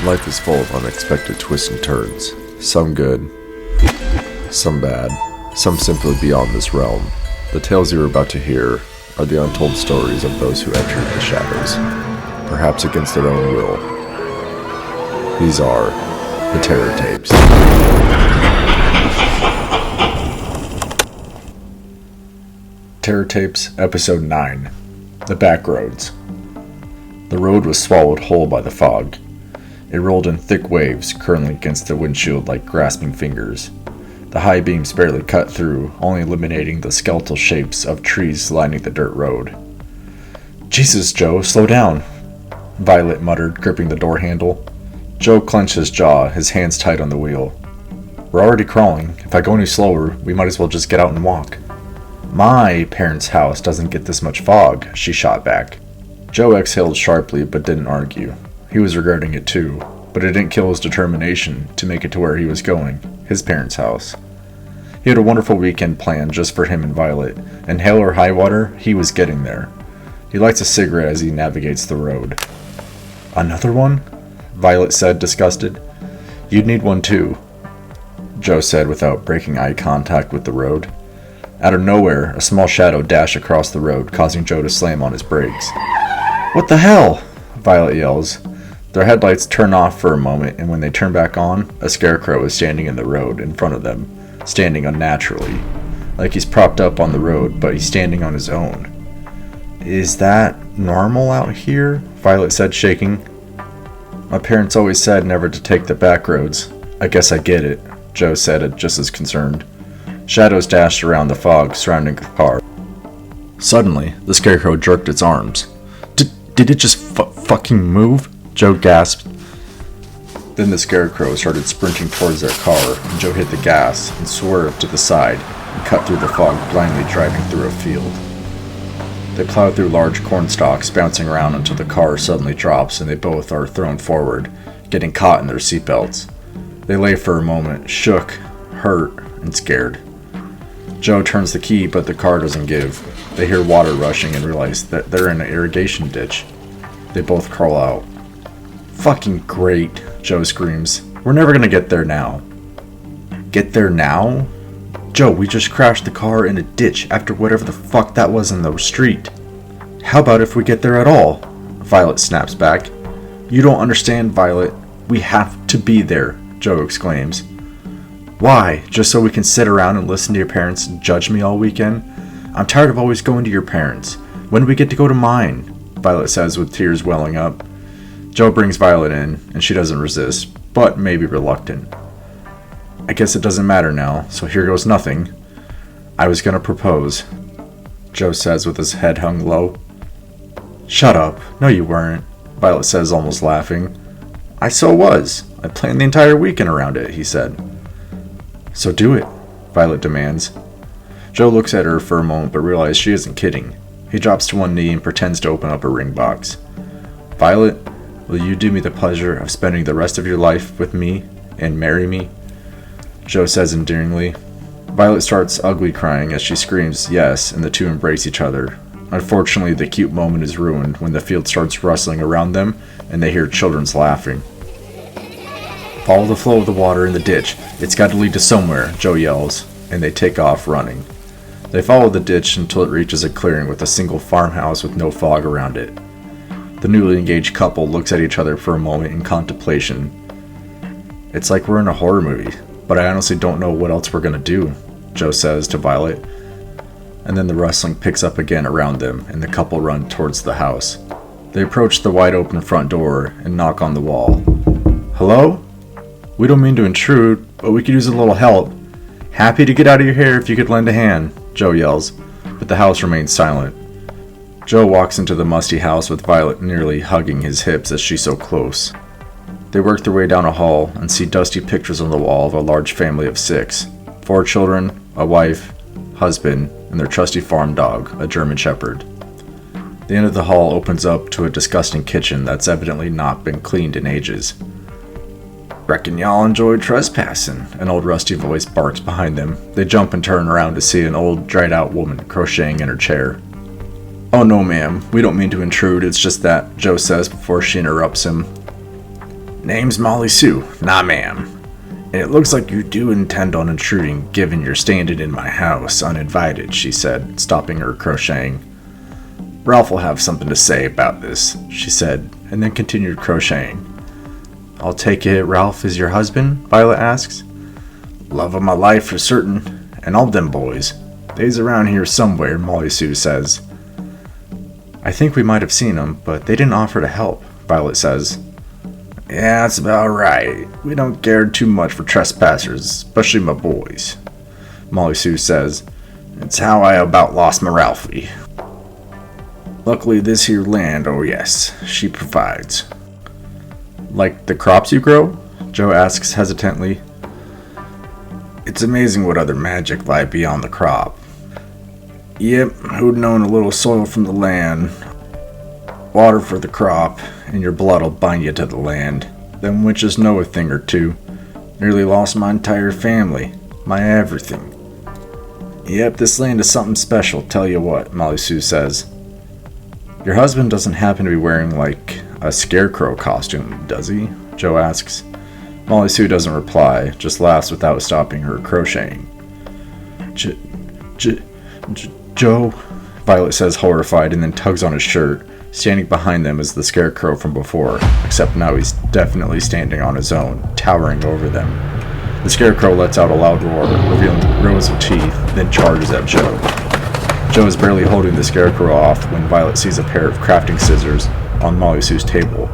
Life is full of unexpected twists and turns. Some good, some bad, some simply beyond this realm. The tales you are about to hear are the untold stories of those who entered the shadows, perhaps against their own will. These are the Terror Tapes. Terror Tapes, Episode 9, The Backroads. The road was swallowed whole by the fog. It rolled in thick waves, curling against the windshield like grasping fingers. The high beams barely cut through, only illuminating the skeletal shapes of trees lining the dirt road. "Jesus, Joe, slow down," Violet muttered, gripping the door handle. Joe clenched his jaw, his hands tight on the wheel. "We're already crawling. If I go any slower, we might as well just get out and walk." "My parents' house doesn't get this much fog," she shot back. Joe exhaled sharply but didn't argue. He was regretting it too, but it didn't kill his determination to make it to where he was going, his parents' house. He had a wonderful weekend planned just for him and Violet, and hail or high water, he was getting there. He lights a cigarette as he navigates the road. "Another one?" Violet said, disgusted. "You'd need one too," Joe said without breaking eye contact with the road. Out of nowhere, a small shadow dashed across the road, causing Joe to slam on his brakes. "What the hell?" Violet yells. Their headlights turn off for a moment, and when they turn back on, a scarecrow is standing in the road in front of them, standing unnaturally. Like he's propped up on the road, but he's standing on his own. "Is that normal out here?" Violet said, shaking. "My parents always said never to take the back roads. I guess I get it," Joe said, just as concerned. Shadows dashed around the fog surrounding the car. Suddenly, the scarecrow jerked its arms. Did it just fucking move?" Joe gasped. Then the scarecrow started sprinting towards their car, and Joe hit the gas and swerved to the side and cut through the fog, blindly driving through a field. They plowed through large corn stalks, bouncing around until the car suddenly drops and they both are thrown forward, getting caught in their seatbelts. They lay for a moment, shook, hurt, and scared. Joe turns the key, but the car doesn't give. They hear water rushing and realize that they're in an irrigation ditch. They both crawl out. "Fucking great," Joe screams. "We're never gonna get there now." "Get there now?" "Joe, we just crashed the car in a ditch after whatever the fuck that was in the street." "How about if we get there at all?" Violet snaps back. "You don't understand, Violet. We have to be there," Joe exclaims. "Why? Just so we can sit around and listen to your parents judge me all weekend? I'm tired of always going to your parents. When do we get to go to mine?" Violet says with tears welling up. Joe brings Violet in, and she doesn't resist, but may be reluctant. "I guess it doesn't matter now, so here goes nothing. I was gonna propose," Joe says with his head hung low. "Shut up. No, you weren't," Violet says, almost laughing. "I so was. I planned the entire weekend around it," he said. "So do it," Violet demands. Joe looks at her for a moment but realizes she isn't kidding. He drops to one knee and pretends to open up a ring box. "Violet, will you do me the pleasure of spending the rest of your life with me and marry me?" Joe says endearingly. Violet starts ugly crying as she screams yes, and the two embrace each other. Unfortunately, the cute moment is ruined when the field starts rustling around them and they hear children's laughing. "Follow the flow of the water in the ditch. It's got to lead to somewhere," Joe yells, and they take off running. They follow the ditch until it reaches a clearing with a single farmhouse with no fog around it. The newly engaged couple looks at each other for a moment in contemplation. "It's like we're in a horror movie, but I honestly don't know what else we're gonna do," Joe says to Violet. And then the rustling picks up again around them, and the couple run towards the house. They approach the wide open front door and knock on the wall. "Hello? We don't mean to intrude, but we could use a little help. Happy to get out of your hair if you could lend a hand," Joe yells, but the house remains silent. Joe walks into the musty house with Violet nearly hugging his hips as she's so close. They work their way down a hall and see dusty pictures on the wall of a large family of 6. 4 children, a wife, husband, and their trusty farm dog, a German Shepherd. The end of the hall opens up to a disgusting kitchen that's evidently not been cleaned in ages. "Reckon y'all enjoyed trespassing," an old rusty voice barks behind them. They jump and turn around to see an old, dried-out woman crocheting in her chair. "Oh no, ma'am, we don't mean to intrude, it's just that," Joe says before she interrupts him. Name's Molly Sue. Nah, ma'am. And it looks like you do intend on intruding, given you're standing in my house uninvited, she said, stopping her crocheting. Ralph will have something to say about this, she said, and then continued crocheting. I'll take it Ralph is your husband? Violet asks. Love of my life for certain, and all them boys. They's around here somewhere, Molly Sue says. I think we might have seen them, but they didn't offer to help, Violet says. Yeah, that's about right. We don't care too much for trespassers, especially my boys, Molly Sue says. It's how I about lost my Ralphie. Luckily this here land, oh yes, she provides. Like the crops you grow? Joe asks hesitantly. It's amazing what other magic lie beyond the crop. Yep, who'd known a little soil from the land, water for the crop, and your blood'll bind you to the land. Them witches know a thing or two. Nearly lost my entire family, my everything. Yep, this land is something special, tell you what, Molly Sue says. Your husband doesn't happen to be wearing, like, a scarecrow costume, does he? Joe asks. Molly Sue doesn't reply, just laughs without stopping her crocheting. Joe, Violet says horrified and then tugs on his shirt. Standing behind them is the scarecrow from before, except now he's definitely standing on his own, towering over them. The scarecrow lets out a loud roar, revealing rows of teeth, then charges at Joe. Joe is barely holding the scarecrow off when Violet sees a pair of crafting scissors on Molly Sue's table.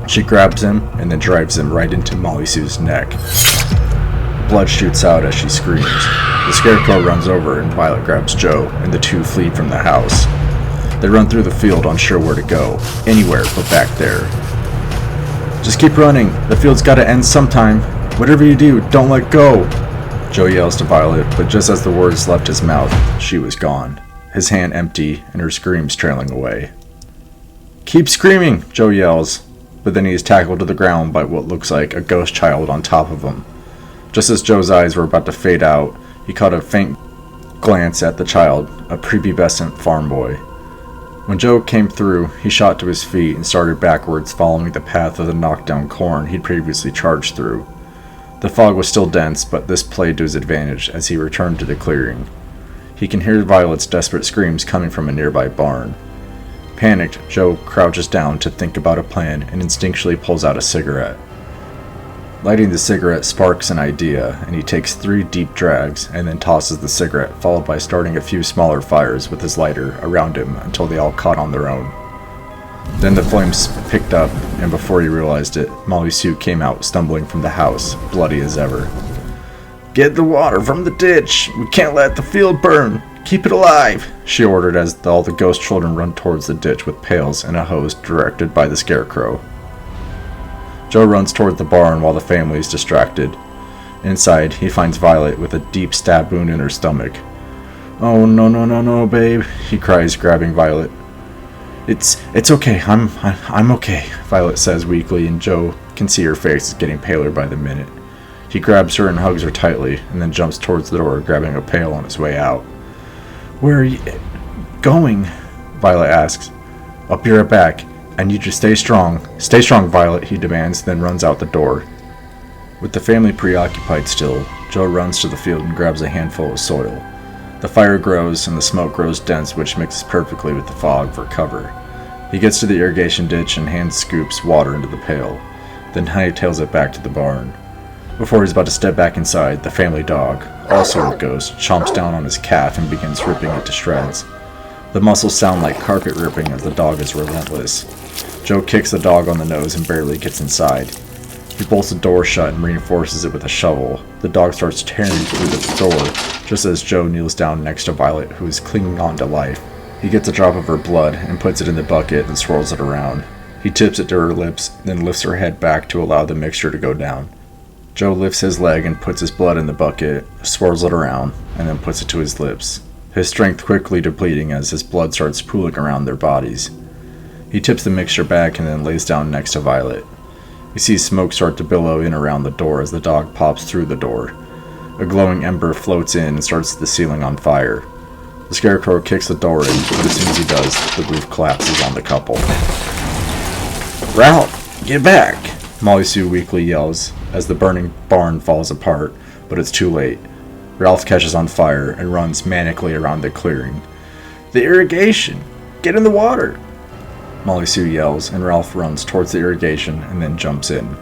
She grabs him and then drives him right into Molly Sue's neck. Blood shoots out as she screams. The scarecrow runs over and Violet grabs Joe, and the two flee from the house. They run through the field unsure where to go, anywhere but back there. Just keep running, the field's gotta end sometime. Whatever you do, don't let go, Joe yells to Violet, but just as the words left his mouth, she was gone, his hand empty and her screams trailing away. Keep screaming, Joe yells, but then he is tackled to the ground by what looks like a ghost child on top of him. Just as Joe's eyes were about to fade out, he caught a faint glance at the child, a prepubescent farm boy. When Joe came through, he shot to his feet and started backwards, following the path of the knockdown corn he'd previously charged through. The fog was still dense, but this played to his advantage as he returned to the clearing. He can hear Violet's desperate screams coming from a nearby barn. Panicked, Joe crouches down to think about a plan and instinctually pulls out a cigarette. Lighting the cigarette sparks an idea, and he takes 3 deep drags and then tosses the cigarette, followed by starting a few smaller fires with his lighter around him until they all caught on their own. Then the flames picked up, and before he realized it, Molly Sue came out stumbling from the house, bloody as ever. Get the water from the ditch! We can't let the field burn! Keep it alive! She ordered as all the ghost children run towards the ditch with pails and a hose directed by the scarecrow. Joe runs toward the barn while the family is distracted. Inside, he finds Violet with a deep stab wound in her stomach. Oh, no, babe, he cries, grabbing Violet. It's okay, I'm okay, Violet says weakly, and Joe can see her face is getting paler by the minute. He grabs her and hugs her tightly, and then jumps towards the door, grabbing a pail on his way out. Where are you going? Violet asks. I'll be right back. I need you to stay strong. Stay strong, Violet, he demands, then runs out the door. With the family preoccupied still, Joe runs to the field and grabs a handful of soil. The fire grows and the smoke grows dense, which mixes perfectly with the fog for cover. He gets to the irrigation ditch and hand scoops water into the pail, then hightails it back to the barn. Before he's about to step back inside, the family dog, also a ghost, chomps down on his calf and begins ripping it to shreds. The muscles sound like carpet ripping as the dog is relentless. Joe kicks the dog on the nose and barely gets inside. He bolts the door shut and reinforces it with a shovel. The dog starts tearing through the door, just as Joe kneels down next to Violet, who is clinging on to life. He gets a drop of her blood and puts it in the bucket and swirls it around. He tips it to her lips, then lifts her head back to allow the mixture to go down. Joe lifts his leg and puts his blood in the bucket, swirls it around, and then puts it to his lips, his strength quickly depleting as his blood starts pooling around their bodies. He tips the mixture back and then lays down next to Violet. He sees smoke start to billow in around the door as the dog pops through the door. A glowing ember floats in and starts the ceiling on fire. The scarecrow kicks the door in, but as soon as he does, the roof collapses on the couple. Ralph, get back! Molly Sue weakly yells as the burning barn falls apart, but it's too late. Ralph catches on fire and runs manically around the clearing. The irrigation! Get in the water! Molly Sue yells, and Ralph runs towards the irrigation and then jumps in.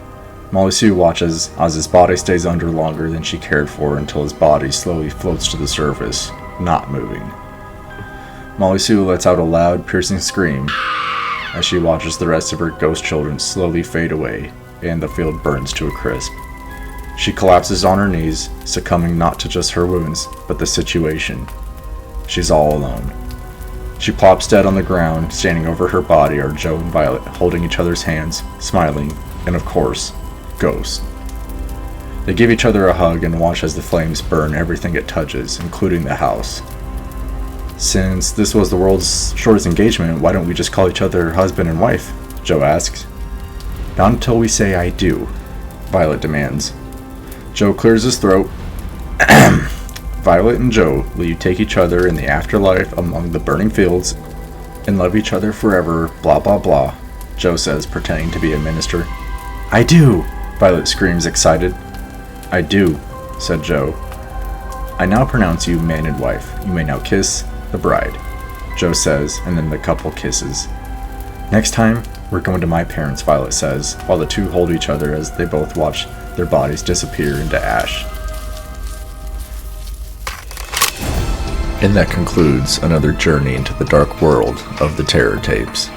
Molly Sue watches as his body stays under longer than she cared for until his body slowly floats to the surface, not moving. Molly Sue lets out a loud, piercing scream as she watches the rest of her ghost children slowly fade away and the field burns to a crisp. She collapses on her knees, succumbing not to just her wounds, but the situation. She's all alone. She plops dead on the ground. Standing over her body are Joe and Violet, holding each other's hands, smiling, and of course, Ghost. They give each other a hug and watch as the flames burn everything it touches, including the house. Since this was the world's shortest engagement, why don't we just call each other husband and wife? Joe asks. Not until we say I do, Violet demands. Joe clears his throat. Violet and Joe will you take each other in the afterlife among the burning fields and love each other forever, blah blah blah, Joe says, pretending to be a minister. I do, Violet screams, excited. I do, said Joe. I now pronounce you man and wife. You may now kiss the bride, Joe says, and then the couple kisses. Next time, we're going to my parents', Violet says, while the two hold each other as they both watch their bodies disappear into ash. And that concludes another journey into the dark world of the Terror Tapes.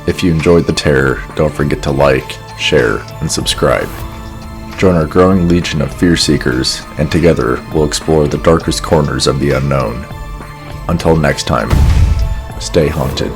If you enjoyed the terror, don't forget to like, share, and subscribe. Join our growing legion of fear seekers, and together we'll explore the darkest corners of the unknown. Until next time, stay haunted.